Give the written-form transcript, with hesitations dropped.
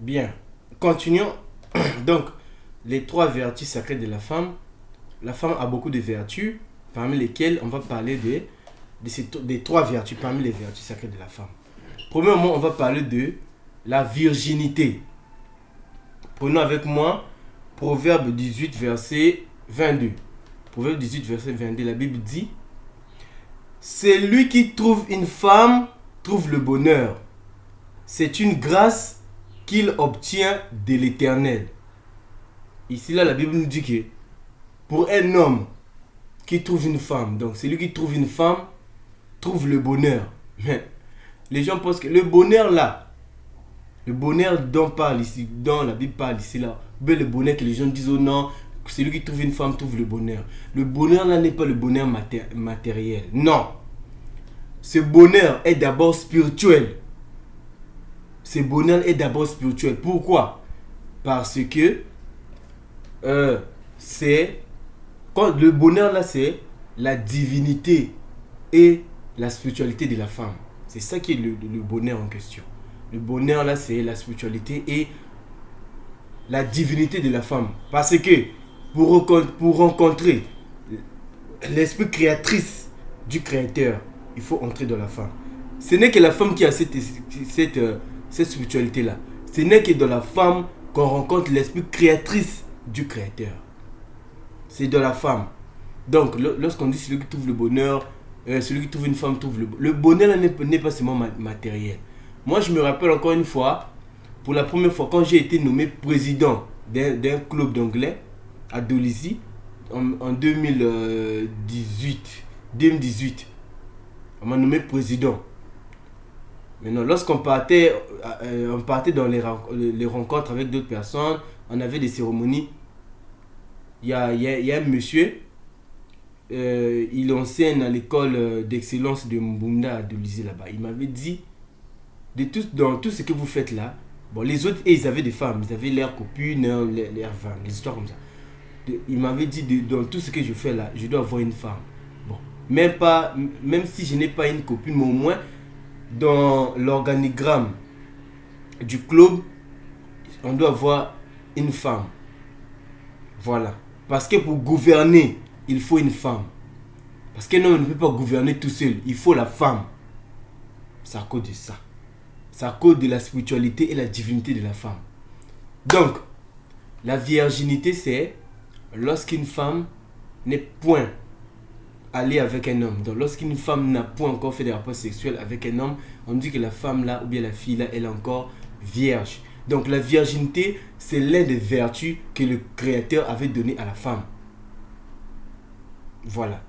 Bien. Continuons. Donc, les trois vertus sacrées de la femme. La femme a beaucoup de vertus, parmi lesquelles on va parler des trois vertus, parmi les vertus sacrées de la femme. Premièrement, on va parler de la virginité. Prenons avec moi Proverbe 18, verset 22. Proverbe 18, verset 22, la Bible dit: c'est lui qui trouve une femme, trouve le bonheur. C'est une grâce qu'il obtient de l'Éternel. Ici, là, la Bible nous dit que pour un homme qui trouve une femme, donc celui qui trouve une femme, trouve le bonheur. Mais les gens pensent que le bonheur là, le bonheur dont parle ici, dont la Bible parle ici là, ben le bonheur que les gens disent oh non, celui qui trouve une femme trouve le bonheur. Le bonheur là n'est pas le bonheur matériel. Non. Ce bonheur est d'abord spirituel. Ce bonheur est d'abord spirituel. Pourquoi? Parce que quand le bonheur là, c'est la divinité et la spiritualité de la femme. C'est ça qui est le bonheur en question. Le bonheur là, c'est la spiritualité et la divinité de la femme. Parce que pour rencontrer l'esprit créatrice du créateur, il faut entrer dans la femme. Ce n'est que la femme qui a cette spiritualité là. Ce n'est que dans la femme qu'on rencontre l'esprit créatrice du créateur. C'est dans la femme. Donc lorsqu'on dit celui qui trouve le bonheur, celui qui trouve une femme trouve le bonheur n'est pas seulement matériel. Moi je me rappelle encore une fois, pour la première fois quand j'ai été nommé président d'un club d'anglais à Dolisie en 2018, on m'a nommé président. Maintenant, lorsqu'on partait, on partait dans les rencontres avec d'autres personnes, on avait des cérémonies. Il y a un monsieur, il enseigne à l'école d'excellence de Mbunda à Dolisie là-bas. Il m'avait dit, dans tout ce que vous faites là, bon, les autres, ils avaient des femmes, ils avaient leurs copines, leurs femmes, des histoires comme ça. Il m'avait dit, dans tout ce que je fais là, je dois avoir une femme. Bon, même si je n'ai pas une copine, mais au moins, dans l'organigramme du club, on doit avoir une femme. Voilà. Parce que pour gouverner, il faut une femme. Parce que non, on ne peut pas gouverner tout seul. Il faut la femme. C'est à cause de ça. C'est à cause de la spiritualité et la divinité de la femme. Donc, la virginité, c'est lorsqu'une femme n'est point allée avec un homme. Donc, lorsqu'une femme n'a point encore fait des rapports sexuels avec un homme, on dit que la femme là, ou bien la fille là, elle est encore vierge. Donc, la virginité, c'est l'un des vertus que le Créateur avait donné à la femme. Voilà.